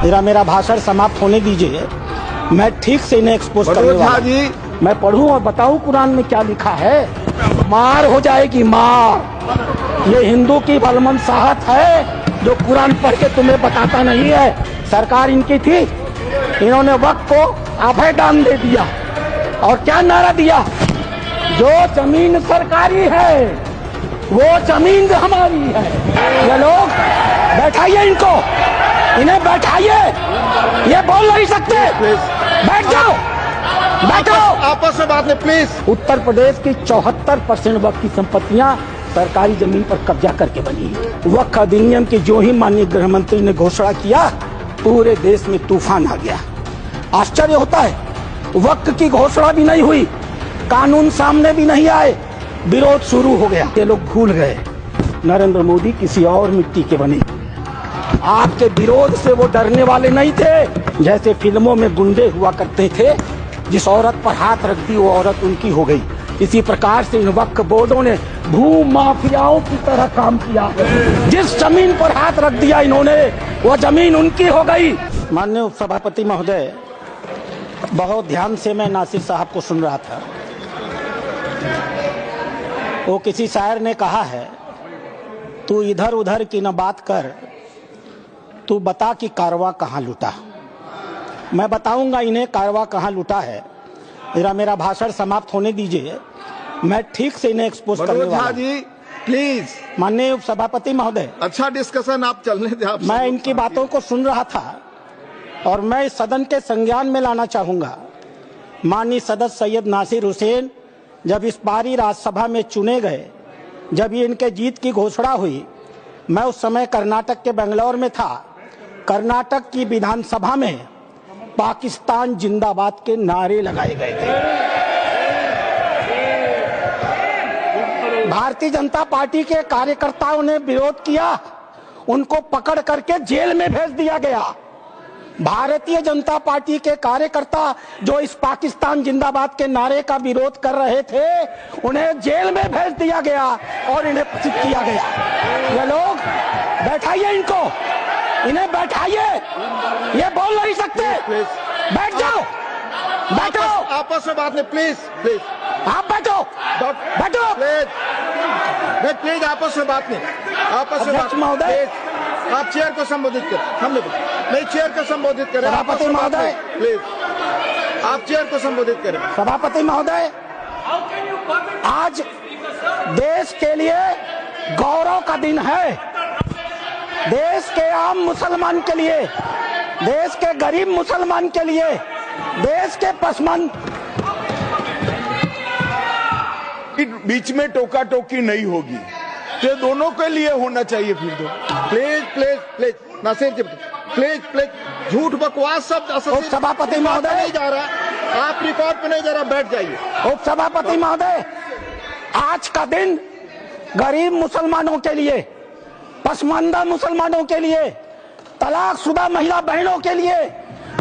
मेरा भाषण समाप्त होने दीजिए। मैं ठीक से इन्हें एक्सपोज करने वाला जी। मैं पढ़ूं और बताऊं कुरान में क्या लिखा है। मार हो जाएगी मार। ये हिंदू की बलमनसाहत है जो कुरान पढ़ के तुम्हें बताता नहीं है। सरकार इनकी थी, इन्होंने वक्त को अभय दान दे दिया और क्या नारा दिया, जो जमीन सरकारी है वो जमीन हमारी है। ये लोग बैठाइए इनको, इन्हें बैठाइए, ये बोल नहीं सकते। बैठ जाओ, बैठो, आपस में बात नहीं प्लीज। उत्तर प्रदेश की 74% वक्त की संपत्तियां सरकारी जमीन पर कब्जा करके बनी है। वक्फ अधिनियम की जो ही माननीय गृह मंत्री ने घोषणा किया, पूरे देश में तूफान आ गया। आश्चर्य होता है, वक्फ की घोषणा भी नहीं हुई, कानून सामने भी नहीं आए, विरोध शुरू हो गया। ये लोग भूल गए नरेंद्र मोदी किसी और मिट्टी के बने। आपके विरोध से वो डरने वाले नहीं थे। जैसे फिल्मों में गुंडे हुआ करते थे, जिस औरत पर हाथ रख दी वो औरत उनकी हो गई। इसी प्रकार से इन वक्फ बोर्डों ने भू माफियाओं की तरह काम किया। जिस जमीन पर हाथ रख दिया इन्होंने, वो जमीन उनकी हो गई। माननीय उपसभापति महोदय, बहुत ध्यान से मैं नासिर साहब को सुन रहा था। वो किसी शायर ने कहा है, तू इधर उधर की न बात कर, तू बता कि कारवां कहाँ लुटा। मैं बताऊंगा इन्हें कारवां कहाँ लुटा है। मेरा भाषण समाप्त होने दीजिए। मैं ठीक से इन्हें एक्सपोज करने वाला जी प्लीज। माननीय उपसभापति महोदय, अच्छा डिस्कशन आप चलने दें। मैं इनकी बातों को सुन रहा था और मैं इस सदन के संज्ञान में लाना चाहूंगा। माननीय सदस्य सैयद नासिर हुसैन जब इस बारी राज्यसभा में चुने गए, जब ये इनके जीत की घोषणा हुई, मैं उस समय कर्नाटक के बेंगलोर में था। कर्नाटक की विधानसभा में पाकिस्तान जिंदाबाद के नारे लगाए गए थे। भारतीय जनता पार्टी के कार्यकर्ताओं ने विरोध किया, उनको पकड़ करके जेल में भेज दिया गया। भारतीय जनता पार्टी के कार्यकर्ता जो इस पाकिस्तान जिंदाबाद के नारे का विरोध कर रहे थे, उन्हें जेल में भेज दिया गया और इन्हें पचित किया गया। ये लोग बैठाइए इनको, इन्हें बैठाइए, ये बोल नहीं सकते। बैठ जाओ, बैठो, आपस में बात नहीं प्लीज प्लीज। आप बैठो, बैठो प्लीज प्लीज, आपस में बात नहीं, आपस में बात महोदय। आप चेयर को संबोधित करें, हमने नहीं चेयर को संबोधित करें। सभापति महोदय प्लीज, आप चेयर को संबोधित करें। सभापति महोदय, आज देश के लिए गौरव का दिन है। देश के आम मुसलमान के लिए, देश के गरीब मुसलमान के लिए, देश के पसमंद बीच में टोका टोकी नहीं होगी, तो दोनों के लिए होना चाहिए। फिर तो please please please Nasir ji please please, झूठ बकवास सब उपसभापति महोदय नहीं जा रहा, आप रिकॉर्ड पे नहीं जा रहा, बैठ जाइए। उपसभापति महोदय, आज का दिन गरीब मुसलमानों के लिए, पसमानदा मुसलमानों के लिए, तलाकशुदा महिला बहनों के लिए,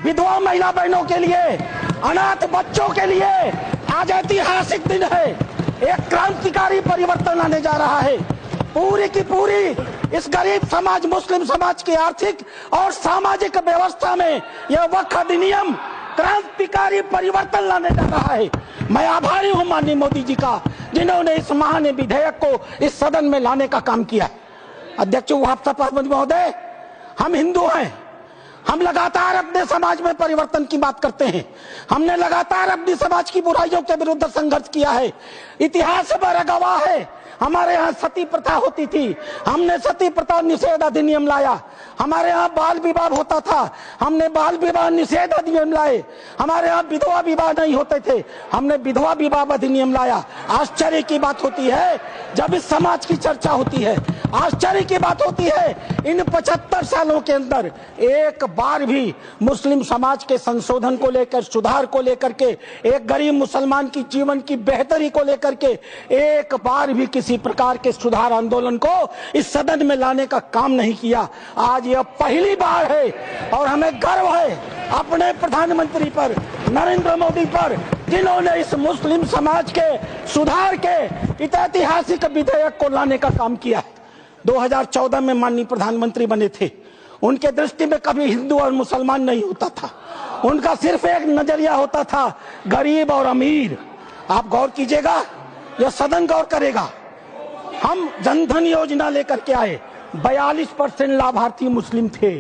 विधवा महिला बहनों के लिए, अनाथ बच्चों के लिए आज ऐतिहासिक दिन है। एक क्रांतिकारी परिवर्तन आने जा रहा है। पूरी की पूरी इस गरीब समाज, मुस्लिम समाज की आर्थिक और सामाजिक व्यवस्था में यह वक्फ अधिनियम क्रांतिकारी परिवर्तन लाने जा रहा है। मैं आभारी हूं माननीय मोदी जी का, जिन्होंने इस महान विधेयक को इस सदन में लाने का काम किया। अध्यक्ष उपसभापति महोदय, हम हिंदू हैं, हम लगातार अपने समाज में परिवर्तन की बात करते हैं। हमने लगातार अपनी समाज की बुराइयों के विरुद्ध संघर्ष किया है। इतिहास बड़ा गवाह है, हमारे यहाँ सती प्रथा होती थी, हमने सती प्रथा निषेध अधिनियम लाया। हमारे यहाँ बाल विवाह होता था, हमने बाल विवाह निषेध अधिनियम लाए। हमारे यहाँ विधवा विवाह नहीं होते थे, हमने विधवा विवाह अधिनियम लाया। आश्चर्य की बात होती है जब इस समाज की चर्चा होती है, आश्चर्य की बात होती है इन 75 सालों के अंदर एक बार भी मुस्लिम समाज के संशोधन को लेकर, सुधार को लेकर के, एक गरीब मुसलमान की जीवन की बेहतरी को लेकर के एक बार भी किसी प्रकार के सुधार आंदोलन को इस सदन में लाने का काम नहीं किया। आज यह पहली बार है और हमें गर्व है अपने प्रधानमंत्री पर, नरेंद्र मोदी पर, जिन्होंने इस मुस्लिम समाज के सुधार के ऐतिहासिक विधेयक को लाने का काम किया है। 2014 में माननीय प्रधानमंत्री बने थे, उनके दृष्टि में कभी हिंदू और मुसलमान नहीं होता था। उनका सिर्फ एक नजरिया होता था, गरीब और अमीर। आप गौर कीजिएगा, यह सदन गौर करेगा। हम जनधन योजना लेकर के आए, 42% लाभार्थी मुस्लिम थे।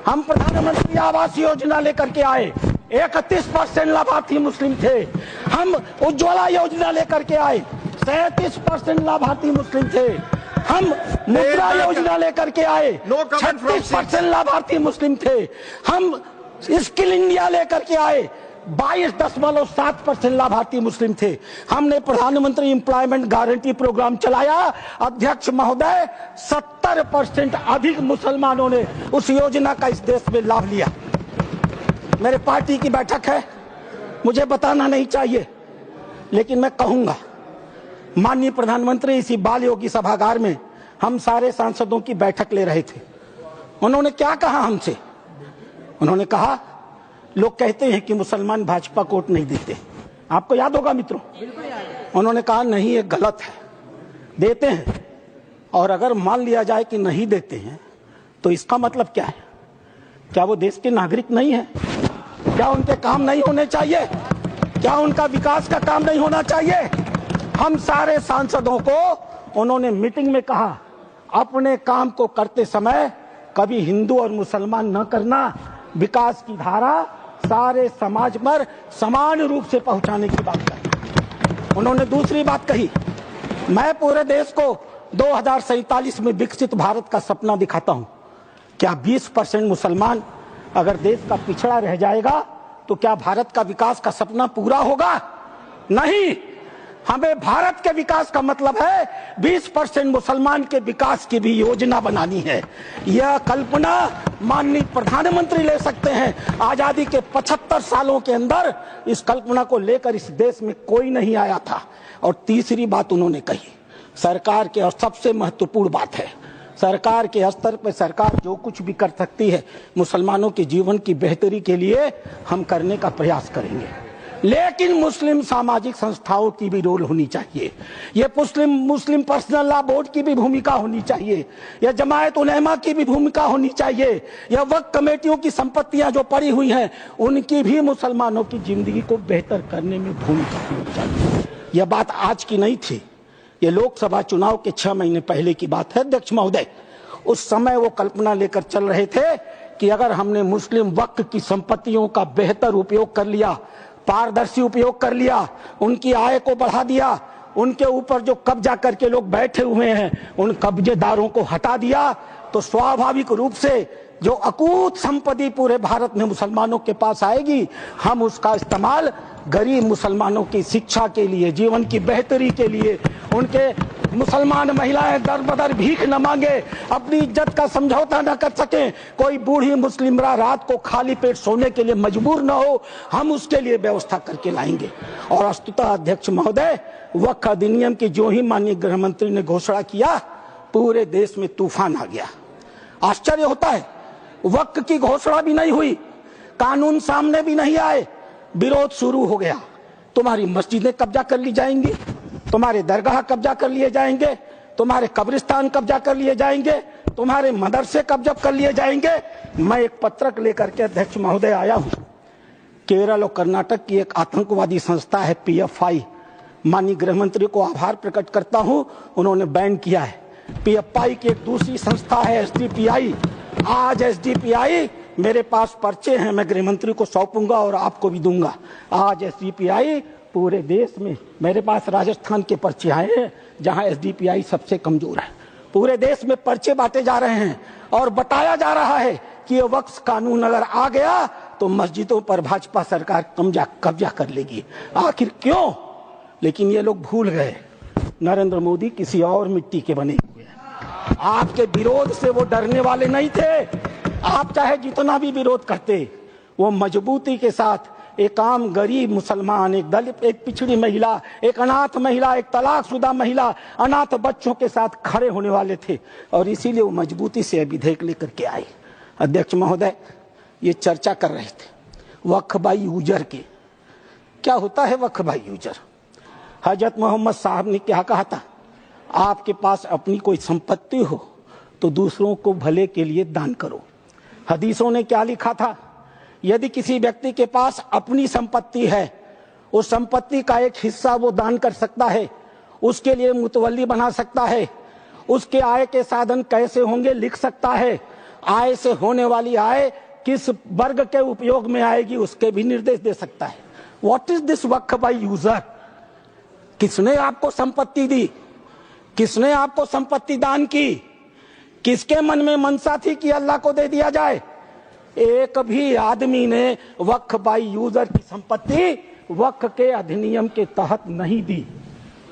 हम प्रधानमंत्री आवास योजना लेकर के आए, 31% लाभार्थी मुस्लिम थे। हम उज्ज्वला योजना लेकर के आए, 37% लाभार्थी मुस्लिम थे। हम मुद्रा योजना लेकर के आए, 36% लाभार्थी मुस्लिम थे। हम स्किल इंडिया लेकर के आए, 22.7% लाभार्थी मुस्लिम थे। हमने प्रधानमंत्री एम्प्लॉयमेंट गारंटी प्रोग्राम चलाया, अध्यक्ष महोदय 70% अधिक मुसलमानों ने उस योजना का इस देश में लाभ लिया। मेरे पार्टी की बैठक है, मुझे बताना नहीं चाहिए, लेकिन मैं कहूंगा, माननीय प्रधानमंत्री इसी बाल योगी सभागार में हम सारे सांसदों की बैठक ले रहे थे। उन्होंने क्या कहा हमसे? उन्होंने कहा, लोग कहते हैं कि मुसलमान भाजपा को वोट नहीं देते। आपको याद होगा मित्रों, उन्होंने कहा नहीं, ये गलत है, देते हैं। और अगर मान लिया जाए कि नहीं देते हैं तो इसका मतलब क्या है? क्या वो देश के नागरिक नहीं है? क्या उनके काम नहीं होने चाहिए? क्या उनका विकास का काम नहीं होना चाहिए? हम सारे सांसदों को उन्होंने मीटिंग में कहा, अपने काम को करते समय कभी हिंदू और मुसलमान न करना, विकास की धारा सारे समाज पर समान रूप से पहुंचाने की बात करना। उन्होंने दूसरी बात कही, मैं पूरे देश को 2047 में विकसित भारत का सपना दिखाता हूं। क्या 20% मुसलमान अगर देश का पिछड़ा रह जाएगा तो क्या भारत का विकास का सपना पूरा होगा? नहीं। हमें भारत के विकास का मतलब है 20% मुसलमान के विकास की भी योजना बनानी है। यह कल्पना माननीय प्रधानमंत्री ले सकते हैं। आजादी के 75 सालों के अंदर इस कल्पना को लेकर इस देश में कोई नहीं आया था। और तीसरी बात उन्होंने कही, सरकार के, और सबसे महत्वपूर्ण बात है, सरकार के स्तर पर सरकार जो कुछ भी कर सकती है मुसलमानों के जीवन की बेहतरी के लिए हम करने का प्रयास करेंगे। लेकिन मुस्लिम सामाजिक संस्थाओं की भी रोल होनी चाहिए। ये मुस्लिम पर्सनल लॉ बोर्ड की भी भूमिका होनी चाहिए। यह जमायत उलेमा की भी भूमिका होनी चाहिए। यह वक्फ कमेटियों की संपत्तियां जो पड़ी हुई हैं उनकी भी मुसलमानों की जिंदगी को बेहतर करने में भूमिका होनी चाहिए। यह बात आज की नहीं थी, ये लोकसभा चुनाव के 6 महीने पहले की बात है अध्यक्ष महोदय। उस समय वो कल्पना लेकर चल रहे थे कि अगर हमने मुस्लिम वक्फ की संपत्तियों का बेहतर उपयोग कर लिया, पारदर्शी उपयोग कर लिया, उनकी आय को बढ़ा दिया, उनके ऊपर जो कब्जा करके लोग बैठे हुए हैं उन कब्जेदारों को हटा दिया, तो स्वाभाविक रूप से जो अकूत संपत्ति पूरे भारत में मुसलमानों के पास आएगी, हम उसका इस्तेमाल गरीब मुसलमानों की शिक्षा के लिए, जीवन की बेहतरी के लिए, उनके मुसलमान महिलाएं दर बदर भीख न मांगे, अपनी इज्जत का समझौता न कर सके, कोई बूढ़ी मुस्लिम रात को खाली पेट सोने के लिए मजबूर न हो, हम उसके लिए व्यवस्था करके लाएंगे। और वस्तुतः अध्यक्ष महोदय, वक्फ अधिनियम की जो ही माननीय गृह मंत्री ने घोषणा किया, पूरे देश में तूफान आ गया। आश्चर्य होता है, वक्फ की घोषणा भी नहीं हुई, कानून सामने भी नहीं आए, विरोध शुरू हो गया। तुम्हारी मस्जिदें कब्जा कर ली जाएंगी, तुम्हारे दरगाह कब्जा कर लिए जाएंगे, तुम्हारे कब्रिस्तान कब्जा कर लिए जाएंगे, तुम्हारे मदरसे कब्जा कर लिए जाएंगे। मैं एक पत्रक लेकर के अध्यक्ष महोदय आया हूं। केरल और कर्नाटक की एक आतंकवादी संस्था है PFI, माननीय गृह मंत्री को आभार प्रकट करता हूं, उन्होंने बैन किया है। PFI की एक दूसरी संस्था है SDPI। आज SDPI, मेरे पास पर्चे हैं, मैं गृह मंत्री को सौंपूंगा और आपको भी दूंगा। आज SDPI पूरे देश में, मेरे पास राजस्थान के पर्चे आए हैं जहां SDPI सबसे कमजोर है। पूरे देश में पर्चे बांटे जा रहे हैं और बताया जा रहा है कि ये वक्फ कानून अगर आ गया तो मस्जिदों पर भाजपा सरकार कब्जा कर लेगी। आखिर क्यों? लेकिन ये लोग भूल गए, नरेंद्र मोदी किसी और मिट्टी के बने हुए हैं। आपके विरोध से वो डरने वाले नहीं थे। आप चाहे जितना भी विरोध करते, वो मजबूती के साथ एक आम गरीब मुसलमान, एक दलित, एक पिछड़ी महिला, एक अनाथ महिला, एक तलाकशुदा महिला, अनाथ बच्चों के साथ खड़े होने वाले थे और इसीलिए वो मजबूती से विधेयक लेकर के आए। अध्यक्ष महोदय, ये चर्चा कर रहे थे वक्फ बाई यूजर की। क्या होता है वक्फ बाई यूजर? हजरत मोहम्मद साहब ने क्या कहा था? आपके पास अपनी कोई संपत्ति हो तो दूसरों को भले के लिए दान करो। हदीसों ने क्या लिखा था? यदि किसी व्यक्ति के पास अपनी संपत्ति है, उस संपत्ति का एक हिस्सा वो दान कर सकता है, उसके लिए मुतवल्ली बना सकता है, उसके आय के साधन कैसे होंगे लिख सकता है, आय से होने वाली आय किस वर्ग के उपयोग में आएगी उसके भी निर्देश दे सकता है। What is this Waqf by user? किसने आपको संपत्ति दी? किसने आपको संपत्ति दान की? किसके मन में मनसा थी कि अल्लाह को दे दिया जाए? एक भी आदमी ने वक्फ बाय यूजर की संपत्ति वक्फ के अधिनियम के तहत नहीं दी।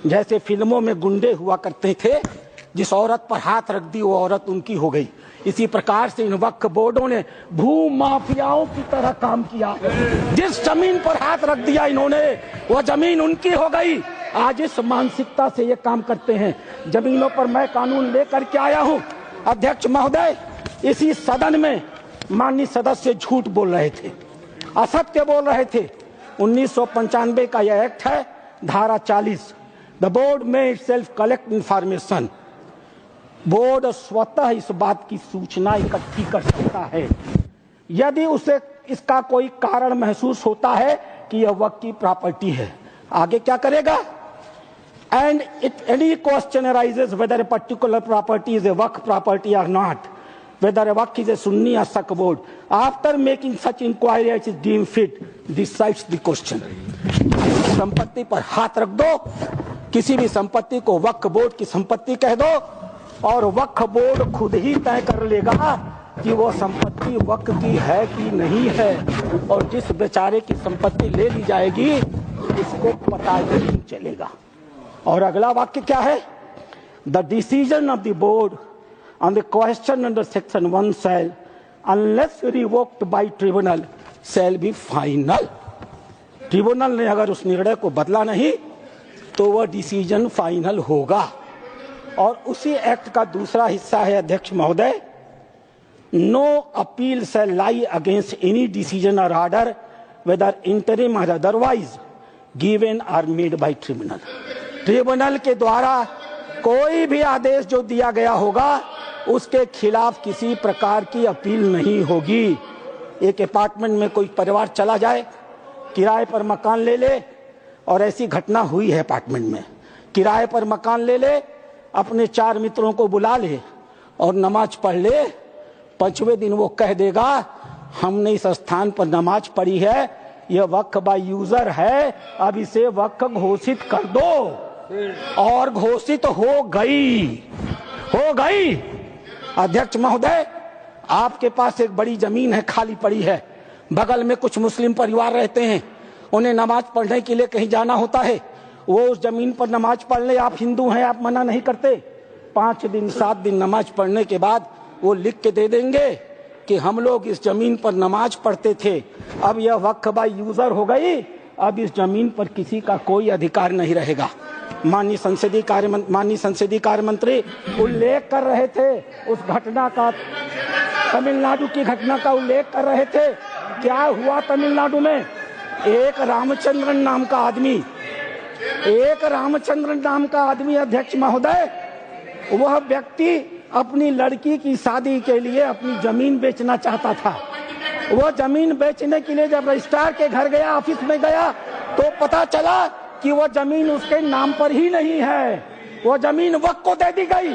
जैसे फिल्मों में गुंडे हुआ करते थे, जिस औरत पर हाथ रख दी वो औरत उनकी हो गई। इसी प्रकार से इन वक्फ बोर्डों ने भू माफियाओं की तरह काम किया। जिस जमीन पर हाथ रख दिया इन्होंने, वो जमीन उनकी हो गई। आज इस मानसिकता से ये काम करते हैं। जमीनों पर मैं कानून लेकर के आया हूं। अध्यक्ष महोदय, इसी सदन में माननीय सदस्य झूठ बोल रहे थे, असत्य बोल रहे थे। 1995 का यह एक्ट है, धारा 40। द बोर्ड में इटसेल्फ कलेक्ट इंफॉर्मेशन। बोर्ड स्वतः इस बात की सूचना इकट्ठी कर सकता है यदि उसे इसका कोई कारण महसूस होता है कि यह वक्फ की प्रॉपर्टी है। आगे क्या करेगा? And it any question arises whether a particular property is a waqf property और not, whether a waqf is a Sunni or Shia board. After making such inquiry as is deemed fit, decides the question. संपत्ति पर हाथ रख दो, किसी भी संपत्ति को वक्फ बोर्ड की संपत्ति कह दो और वक्फ बोर्ड खुद ही तय कर लेगा कि वो संपत्ति वक्फ की है कि नहीं है। और जिस बेचारे की संपत्ति ले ली जाएगी उसको पता ही नहीं चलेगा। और अगला वाक्य क्या है? The decision of the board on the question under section 1 shall, unless revoked by tribunal, shall be final. Tribunal ने अगर उस निर्णय को बदला नहीं तो वह डिसीजन फाइनल होगा। और उसी एक्ट का दूसरा हिस्सा है अध्यक्ष महोदय, no appeal shall lie against any decision or order whether interim or otherwise given or made by tribunal. Tribunal के द्वारा कोई भी आदेश जो दिया गया होगा उसके खिलाफ किसी प्रकार की अपील नहीं होगी। एक अपार्टमेंट में कोई परिवार चला जाए, किराए पर मकान ले ले, और ऐसी घटना हुई है अपार्टमेंट में, किराए पर मकान ले ले, अपने 4 मित्रों को बुला ले और नमाज पढ़ ले। 5वें दिन वो कह देगा हमने इस स्थान पर नमाज पढ़ी है, यह वक्फ बाय यूजर है, अब इसे वक्फ घोषित कर दो। और घोषित हो गई। अध्यक्ष महोदय, आपके पास एक बड़ी जमीन है, खाली पड़ी है, बगल में कुछ मुस्लिम परिवार रहते हैं, उन्हें नमाज पढ़ने के लिए कहीं जाना होता है, वो उस जमीन पर नमाज पढ़ ले। आप हिंदू हैं, आप मना नहीं करते। 5 दिन 7 दिन नमाज पढ़ने के बाद वो लिख के दे देंगे कि हम लोग इस जमीन पर नमाज पढ़ते थे, अब यह वक्फ बाय यूजर हो गई, अब इस जमीन पर किसी का कोई अधिकार नहीं रहेगा। माननीय संसदीय कार्य मंत्री उल्लेख कर रहे थे उस घटना का, तमिलनाडु की घटना का उल्लेख कर रहे थे। क्या हुआ तमिलनाडु में? एक रामचंद्रन नाम का आदमी अध्यक्ष महोदय, वह व्यक्ति अपनी लड़की की शादी के लिए अपनी जमीन बेचना चाहता था। वह जमीन बेचने के लिए जब रजिस्ट्रार के घर गया, ऑफिस में गया, तो पता चला कि वो जमीन उसके नाम पर ही नहीं है, वो जमीन वक्फ को दे दी गई।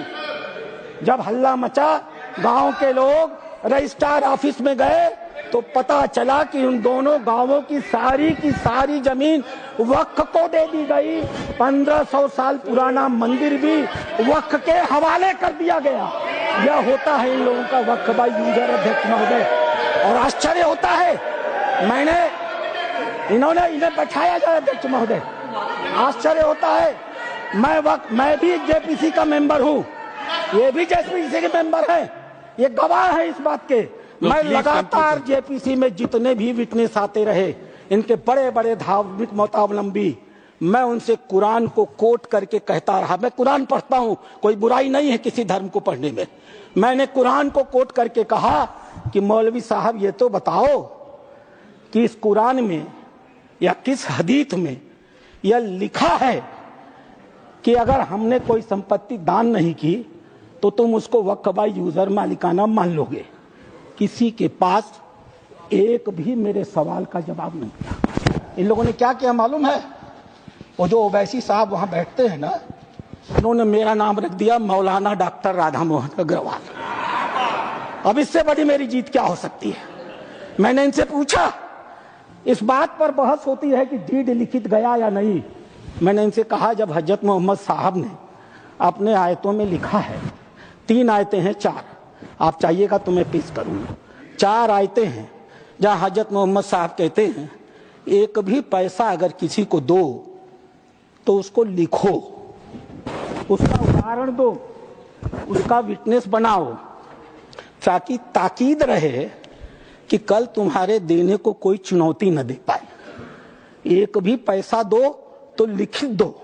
जब हल्ला मचा, गांव के लोग रजिस्ट्रार ऑफिस में गए तो पता चला कि उन दोनों गांवों की सारी जमीन वक्फ को दे दी गई। 1500 साल पुराना मंदिर भी वक्फ के हवाले कर दिया गया। यह होता है इन लोगों का वक्फ बाय यूजर अध्यक्ष महोदय। और आश्चर्य होता है, इन्हें बैठाया जाए अध्यक्ष महोदय, आश्चर्य होता है। मैं भी जेपीसी का मेंबर हूँ, ये भी जेपीसी के मेंबर है, ये गवाह है इस बात के। मैं लगातार जेपीसी में जितने भी विटनेस आते रहे, इनके बड़े बड़े धार्मिक मतावलंबी, मैं उनसे कुरान को कोट करके कहता रहा। मैं कुरान पढ़ता हूँ, कोई बुराई नहीं है किसी धर्म को पढ़ने में। मैंने कुरान को कोट करके कहा कि मौलवी साहब ये तो बताओ कि इस कुरान में या किस हदीस में यह लिखा है कि अगर हमने कोई संपत्ति दान नहीं की तो तुम उसको वक्फ बाय यूजर मालिकाना मान लोगे। किसी के पास एक भी मेरे सवाल का जवाब नहीं दिया। इन लोगों ने क्या किया मालूम है? वो जो ओवैसी साहब वहां बैठते हैं ना, उन्होंने मेरा नाम रख दिया मौलाना डॉक्टर राधा मोहन अग्रवाल। अब इससे बड़ी मेरी जीत क्या हो सकती है? मैंने इनसे पूछा, इस बात पर बहस होती है कि डीड लिखित गया या नहीं। मैंने इनसे कहा, जब हजरत मोहम्मद साहब ने अपने आयतों में लिखा है, 3 आयतें हैं, 4, आप चाहिएगा तो मैं पेश करूंगा। 4 आयतें हैं जहां हजरत मोहम्मद साहब कहते हैं, एक भी पैसा अगर किसी को दो तो उसको लिखो, उसका उदाहरण दो, उसका विटनेस बनाओ, ताकि ताकीद रहे कि कल तुम्हारे देने को कोई चुनौती न दे पाए। एक भी पैसा दो तो लिखित दो।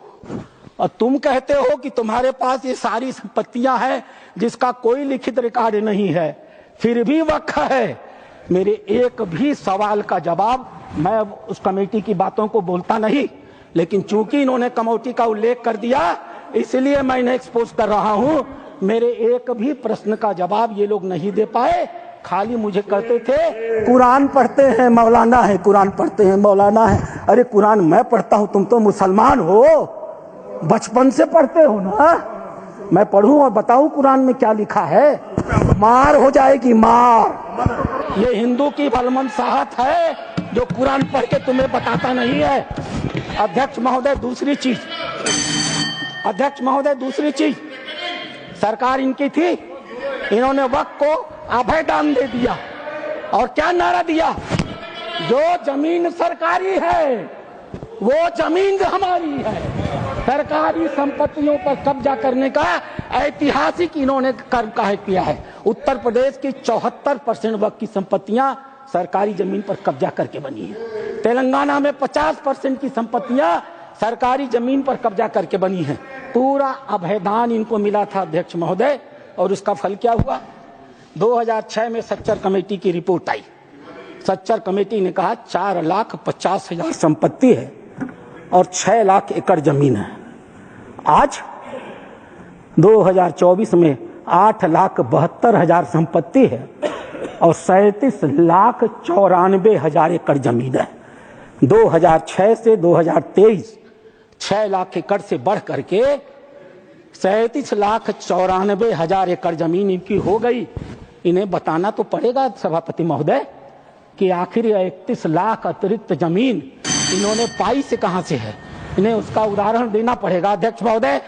और तुम कहते हो कि तुम्हारे पास ये सारी संपत्तियां हैं जिसका कोई लिखित रिकॉर्ड नहीं है, फिर भी वक्त है। मेरे एक भी सवाल का जवाब, मैं उस कमेटी की बातों को बोलता नहीं, लेकिन चूंकि इन्होंने कमेटी का उल्लेख कर दिया इसलिए मैं इन्हें एक्सपोज कर रहा हूं। मेरे एक भी प्रश्न का जवाब ये लोग नहीं दे पाए। खाली मुझे कहते थे कुरान पढ़ते हैं मौलाना है, कुरान पढ़ते हैं मौलाना है। अरे कुरान मैं पढ़ता हूं, तुम तो मुसलमान हो, बचपन से पढ़ते हो ना। मैं पढ़ूं और बताऊं कुरान में क्या लिखा है? मार हो जाएगी, मार। ये हिंदू की भलमनसाहत है जो कुरान पढ़ के तुम्हें बताता नहीं है। अध्यक्ष महोदय, दूसरी चीज, अध्यक्ष महोदय, दूसरी चीज, सरकार इनकी थी, इन्होंने वक्त को अभय दान दे दिया और क्या नारा दिया? जो जमीन सरकारी है वो जमीन हमारी है। सरकारी संपत्तियों पर कब्जा करने का ऐतिहासिक इन्होंने कर्म काहे किया है। उत्तर प्रदेश की 74% वक्त की संपत्तियां सरकारी जमीन पर कब्जा करके बनी है। तेलंगाना में 50% की संपत्तियां सरकारी जमीन पर कब्जा करके बनी है। पूरा अभयदान इनको मिला था अध्यक्ष महोदय, और उसका फल क्या हुआ? 2006 में सच्चर कमेटी की रिपोर्ट आई। सच्चर कमेटी ने कहा 4,50,000 संपत्ति है और 6 लाख एकड़ जमीन है। आज 2024 में 8,72,000 संपत्ति है और 37,94,000 एकड़ जमीन है। 2006 से 2023 6 लाख एकड़ से बढ़ करके 37,94,000 एकड़ जमीन इनकी हो गई। इन्हें बताना तो पड़ेगा सभापति महोदय कि आखिर 31 लाख अतिरिक्त जमीन इन्होंने पाई से कहां से है। इन्हें उसका उदाहरण देना पड़ेगा अध्यक्ष महोदय।